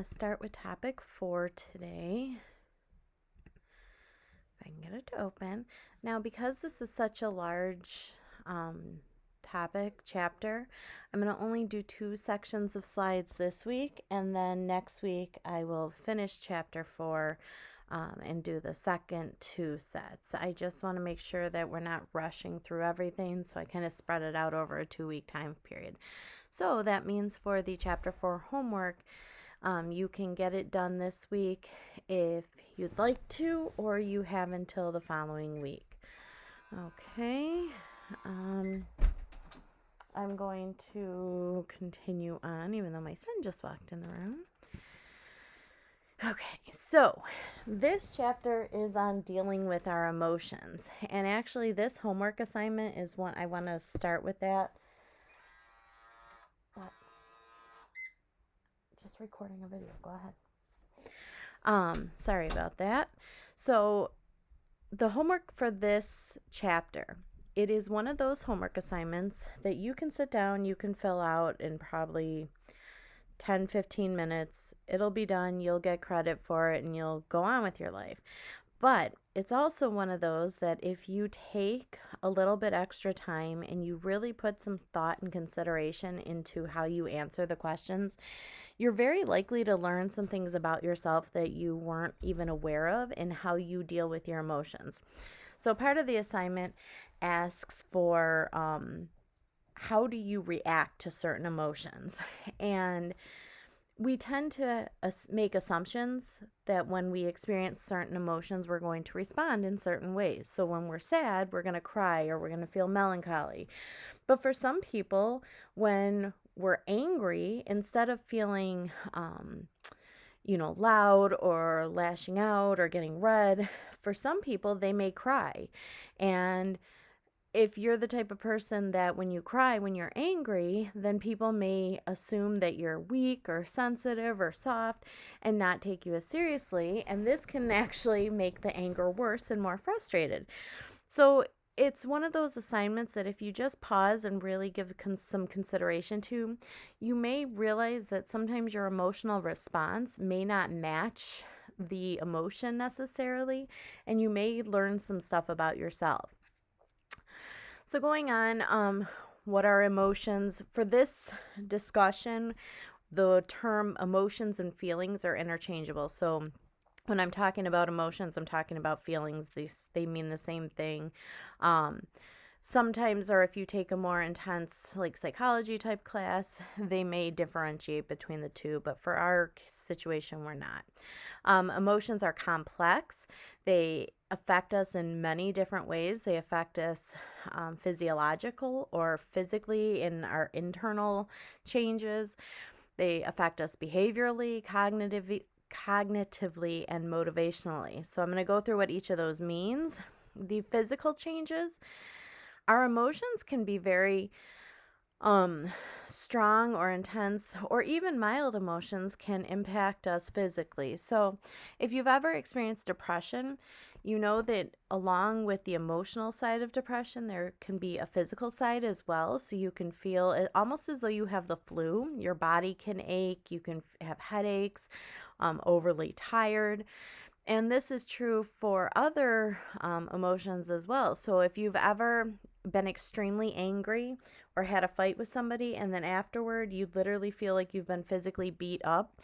to start with topic 4 today. If I can get it to open. Now, because this is such a large chapter, I'm going to only do 2 sections of slides this week, and then next week I will finish chapter 4 and do the second 2 sets. I just want to make sure that we're not rushing through everything, so I kind of spread it out over a 2-week time period. So that means for the chapter 4 homework, you can get it done this week if you'd like to, or you have until the following week. Okay. I'm going to continue on, even though my son just walked in the room. Okay, so this chapter is on dealing with our emotions. And actually, this homework assignment is one I want to start with that. Just recording a video. Go ahead. Sorry about that. So the homework for this chapter, it is one of those homework assignments that you can sit down, you can fill out in probably 10-15 minutes. It'll be done, you'll get credit for it, and you'll go on with your life. But it's also one of those that if you take a little bit extra time and you really put some thought and consideration into how you answer the questions, you're very likely to learn some things about yourself that you weren't even aware of and how you deal with your emotions. So part of the assignment asks for how do you react to certain emotions? And we tend to make assumptions that when we experience certain emotions, we're going to respond in certain ways. So when we're sad, we're going to cry or we're going to feel melancholy. But for some people, when we're angry, instead of feeling, loud or lashing out or getting red, for some people, they may cry. And if you're the type of person that when you cry, when you're angry, then people may assume that you're weak or sensitive or soft and not take you as seriously. And this can actually make the anger worse and more frustrated. So it's one of those assignments that if you just pause and really give some consideration to, you may realize that sometimes your emotional response may not match the emotion necessarily, and you may learn some stuff about yourself. So going on, what are emotions? For this discussion, the term emotions and feelings are interchangeable. So when I'm talking about emotions, I'm talking about feelings. They mean the same thing. Sometimes, or if you take a more intense like psychology type class, they may differentiate between the two, but for our situation, we're not. Emotions are complex. They affect us in many different ways. They affect us physiological or physically in our internal changes. They affect us behaviorally, cognitively, and motivationally. So I'm going to go through what each of those means. The physical changes, our emotions can be very strong or intense, or even mild emotions can impact us physically. So if you've ever experienced depression, you know that along with the emotional side of depression, there can be a physical side as well. So you can feel it almost as though you have the flu. Your body can ache, you can have headaches, overly tired. And this is true for other emotions as well. So if you've ever been extremely angry or had a fight with somebody, and then afterward you literally feel like you've been physically beat up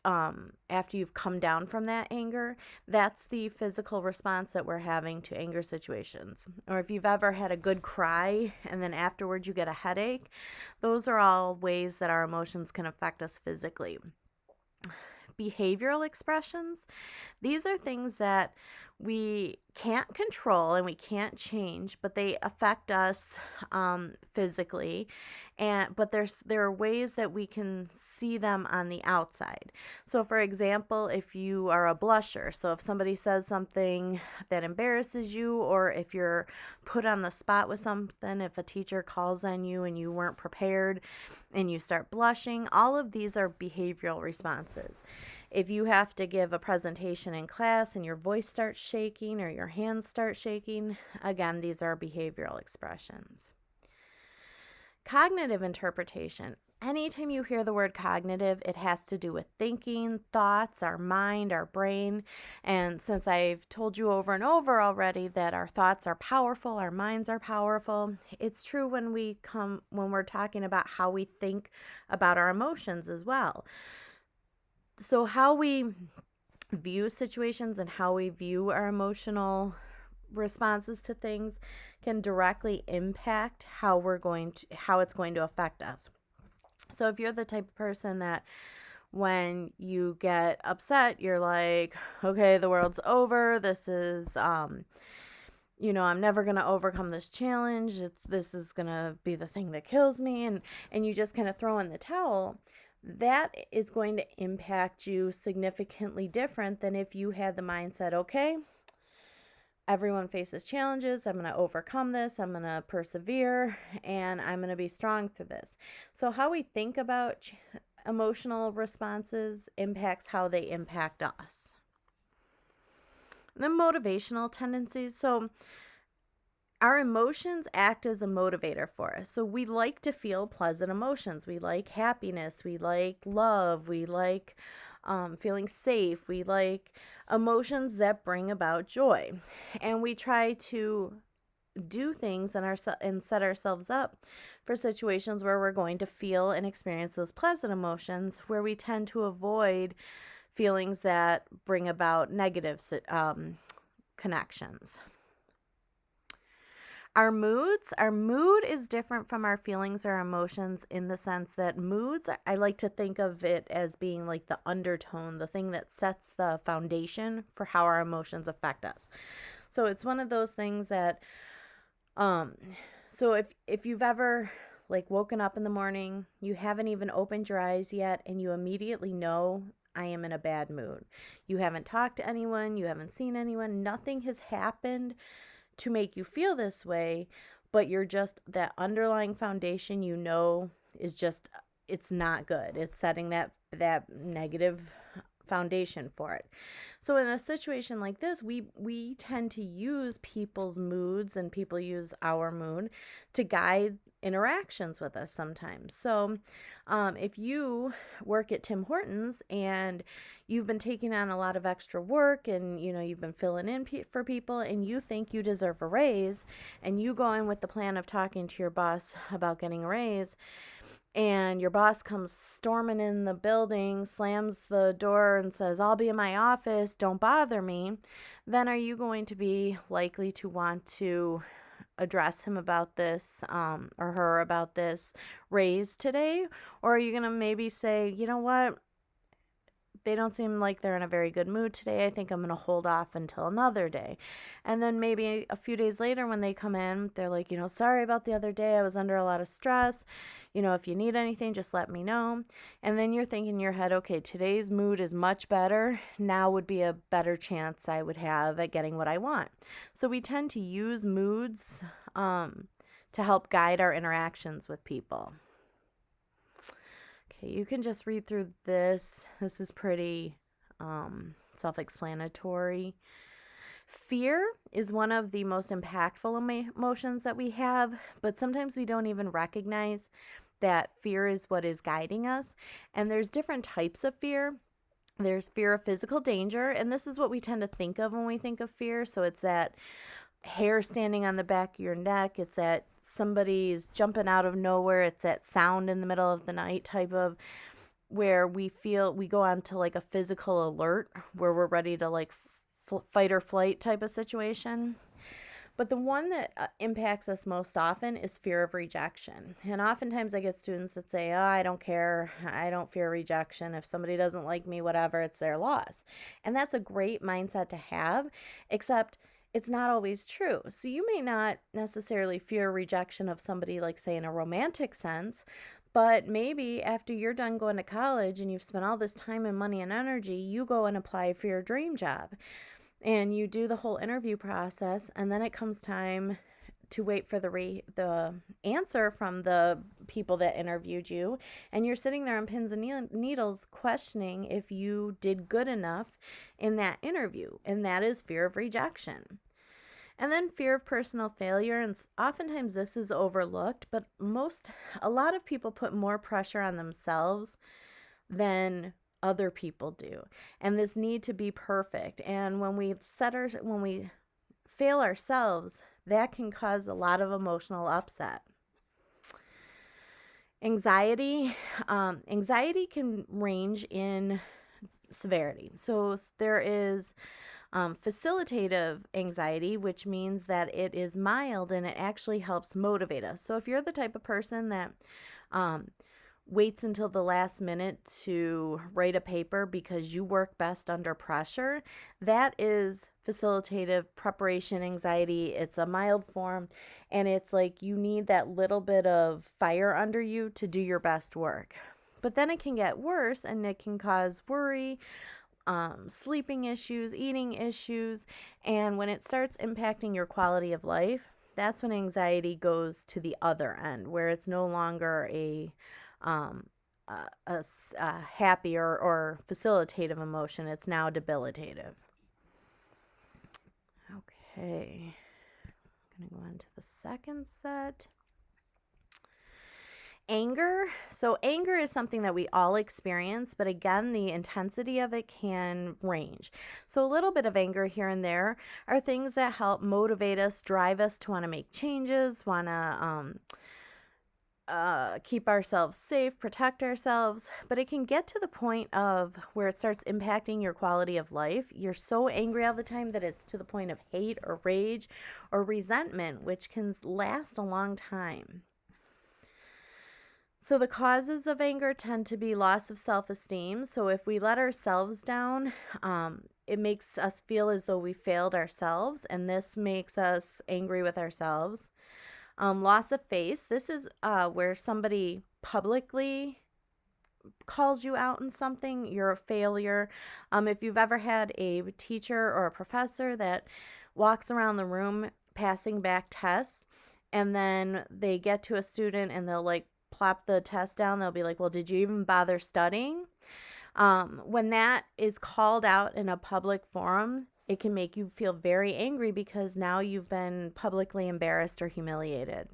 after you've come down from that anger, that's the physical response that we're having to anger situations. Or if you've ever had a good cry and then afterwards you get a headache, those are all ways that our emotions can affect us physically. Behavioral expressions, these are things that we can't control and we can't change, but they affect us physically, but there are ways that we can see them on the outside. So for example, if you are a blusher, so if somebody says something that embarrasses you, or if you're put on the spot with something, if a teacher calls on you and you weren't prepared and you start blushing, all of these are behavioral responses. If you have to give a presentation in class and your voice starts shaking or your hands start shaking, again, these are behavioral expressions. Cognitive interpretation. anytime you hear the word cognitive, it has to do with thinking, thoughts, our mind, our brain. And since I've told you over and over already that our thoughts are powerful, our minds are powerful, it's true when we're talking about how we think about our emotions as well. So how we view situations and how we view our emotional responses to things can directly impact how it's going to affect us. So if you're the type of person that when you get upset, you're like, okay, the world's over. This is, I'm never going to overcome this challenge. This is going to be the thing that kills me. And you just kind of throw in the towel. That is going to impact you significantly different than if you had the mindset, okay, everyone faces challenges. I'm going to overcome this. I'm going to persevere, and I'm going to be strong through this. So how we think about emotional responses impacts how they impact us. The motivational tendencies. So our emotions act as a motivator for us. So we like to feel pleasant emotions. We like happiness. We like love. We like feeling safe. We like emotions that bring about joy. And we try to do things and set ourselves up for situations where we're going to feel and experience those pleasant emotions, where we tend to avoid feelings that bring about negative connections. Our mood is different from our feelings or emotions in the sense that moods, I like to think of it as being like the undertone, the thing that sets the foundation for how our emotions affect us. So it's one of those things that, so if you've ever like woken up in the morning, you haven't even opened your eyes yet, and you immediately know I am in a bad mood. You haven't talked to anyone, you haven't seen anyone, nothing has happened to make you feel this way, but you're just, that underlying foundation, is just, it's not good. It's setting that negative foundation for it. So in a situation like this, we tend to use people's moods, and people use our mood to guide interactions with us sometimes. So if you work at Tim Hortons and you've been taking on a lot of extra work, and you've been filling in for people, and you think you deserve a raise, and you go in with the plan of talking to your boss about getting a raise, and your boss comes storming in the building, slams the door, and says, I'll be in my office, don't bother me, then are you going to be likely to want to address him about this, or her about this raise today? Or are you going to maybe say, you know what? They don't seem like they're in a very good mood today. I think I'm going to hold off until another day. And then maybe a few days later when they come in, they're like, sorry about the other day. I was under a lot of stress. If you need anything, just let me know. And then you're thinking in your head, okay, today's mood is much better. Now would be a better chance I would have at getting what I want. So we tend to use moods to help guide our interactions with people. Okay, you can just read through this. This is pretty self-explanatory. Fear is one of the most impactful emotions that we have, but sometimes we don't even recognize that fear is what is guiding us. And there's different types of fear. There's fear of physical danger, and this is what we tend to think of when we think of fear. So it's that hair standing on the back of your neck. It's that somebody's jumping out of nowhere. It's that sound in the middle of the night type of, where we go on to like a physical alert where we're ready to like fight or flight type of situation. But the one that impacts us most often is fear of rejection. And oftentimes I get students that say, I don't care. I don't fear rejection. If somebody doesn't like me, whatever, it's their loss. And that's a great mindset to have, except it's not always true. So you may not necessarily fear rejection of somebody, like say in a romantic sense, but maybe after you're done going to college and you've spent all this time and money and energy, you go and apply for your dream job. And you do the whole interview process, and then it comes time to wait for the answer from the people that interviewed you, and you're sitting there on pins and needles questioning if you did good enough in that interview, and that is fear of rejection. And then fear of personal failure, and oftentimes this is overlooked, but a lot of people put more pressure on themselves than other people do. And this need to be perfect. And when we fail ourselves, that can cause a lot of emotional upset. Anxiety can range in severity. So there is facilitative anxiety, which means that it is mild and it actually helps motivate us. So if you're the type of person that waits until the last minute to write a paper because you work best under pressure, that is facilitative preparation anxiety. It's a mild form, and it's like you need that little bit of fire under you to do your best work. But then it can get worse, and it can cause worry, sleeping issues, eating issues, and when it starts impacting your quality of life, that's when anxiety goes to the other end, where it's no longer a happy or facilitative emotion. It's now debilitative. Okay, I'm gonna go on to the second set. Anger. So anger is something that we all experience, but again, the intensity of it can range. So a little bit of anger here and there are things that help motivate us, drive us to want to make changes, want to keep ourselves safe, protect ourselves, but it can get to the point of where it starts impacting your quality of life. You're so angry all the time that it's to the point of hate or rage or resentment, which can last a long time. So the causes of anger tend to be loss of self-esteem. So if we let ourselves down, it makes us feel as though we failed ourselves, and this makes us angry with ourselves. Loss of face. This is where somebody publicly calls you out on something. You're a failure. If you've ever had a teacher or a professor that walks around the room passing back tests, and then they get to a student and they'll like plop the test down, they'll be like, well, did you even bother studying? When that is called out in a public forum, it can make you feel very angry because now you've been publicly embarrassed or humiliated.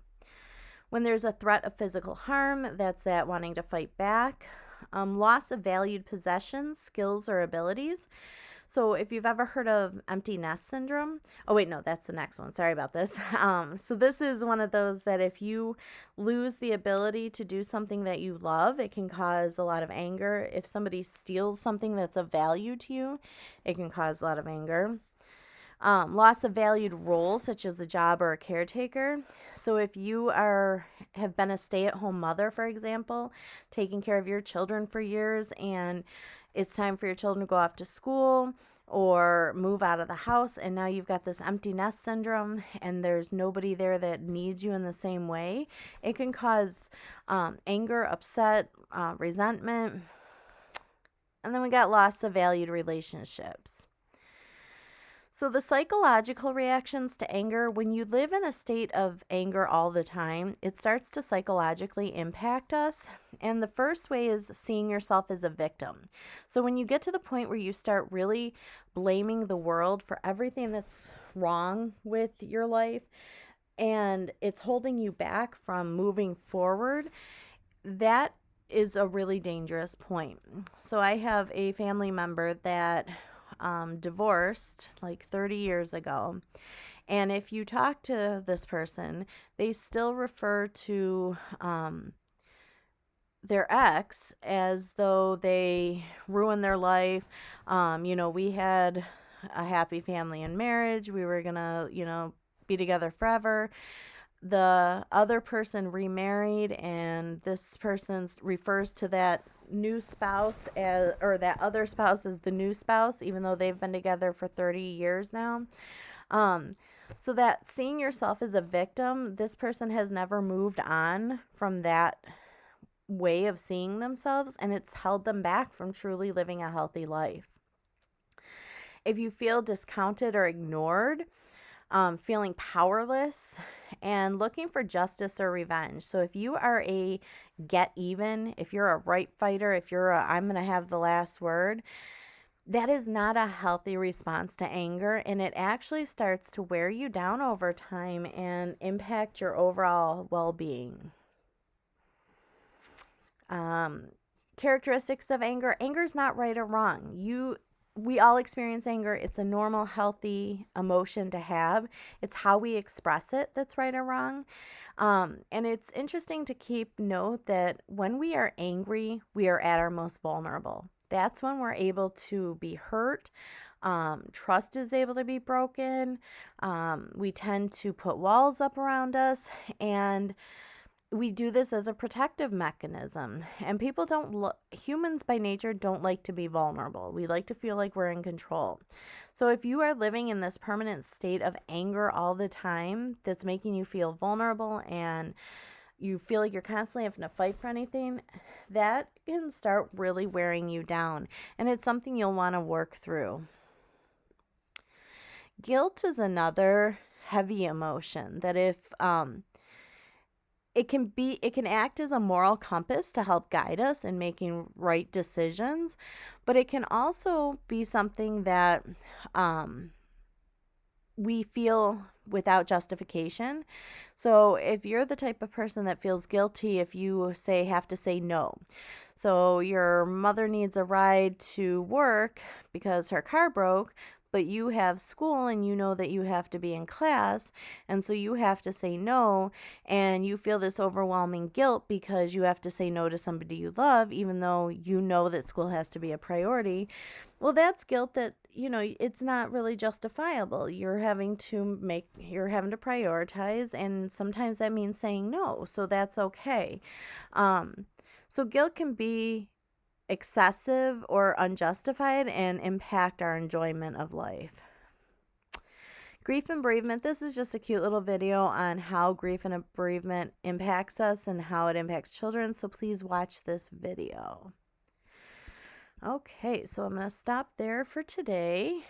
When there's a threat of physical harm, that's that wanting to fight back. Loss of valued possessions, skills, or abilities. So if you've ever heard of empty nest syndrome, oh wait, no, that's the next one. Sorry about this. So this is one of those that if you lose the ability to do something that you love, it can cause a lot of anger. If somebody steals something that's of value to you, it can cause a lot of anger. Loss of valued roles, such as a job or a caretaker. So if you have been a stay-at-home mother, for example, taking care of your children for years, and it's time for your children to go off to school or move out of the house, and now you've got this empty nest syndrome and there's nobody there that needs you in the same way, it can cause anger, upset, resentment. And then we got loss of valued relationships. So the psychological reactions to anger, when you live in a state of anger all the time, it starts to psychologically impact us. And the first way is seeing yourself as a victim. So when you get to the point where you start really blaming the world for everything that's wrong with your life and it's holding you back from moving forward, that is a really dangerous point. So I have a family member that divorced like 30 years ago. And if you talk to this person, they still refer to their ex as though they ruined their life. We had a happy family and marriage. We were going to, be together forever. The other person remarried, and this person refers to that new spouse that other spouse as the new spouse, even though they've been together for 30 years now. So that seeing yourself as a victim, this person has never moved on from that way of seeing themselves, and it's held them back from truly living a healthy life. If you feel discounted or ignored, feeling powerless, and looking for justice or revenge. So if you are a get even, if you're a right fighter, if you're I'm going to have the last word, that is not a healthy response to anger, and it actually starts to wear you down over time and impact your overall well-being. Characteristics of anger. Anger is not right or wrong. We all experience anger. It's a normal, healthy emotion to have. It's how we express it that's right or wrong. And it's interesting to keep note that when we are angry, we are at our most vulnerable. That's when we're able to be hurt. Trust is able to be broken. We tend to put walls up around us, and we do this as a protective mechanism. And people humans by nature don't like to be vulnerable. We like to feel like we're in control. So if you are living in this permanent state of anger all the time that's making you feel vulnerable, and you feel like you're constantly having to fight for anything, that can start really wearing you down. And it's something you'll want to work through. Guilt is another heavy emotion that it can act as a moral compass to help guide us in making right decisions, but it can also be something that we feel without justification. So if you're the type of person that feels guilty if you have to say no. So your mother needs a ride to work because her car broke, but you have school and you know that you have to be in class, and so you have to say no, and you feel this overwhelming guilt because you have to say no to somebody you love, even though you know that school has to be a priority. Well, that's guilt that, it's not really justifiable. You're having to prioritize, and sometimes that means saying no, so that's okay. So guilt can be excessive or unjustified and impact our enjoyment of life. Grief and bereavement. This is just a cute little video on how grief and bereavement impacts us and how it impacts children, so please watch this video. Okay, so I'm going to stop there for today.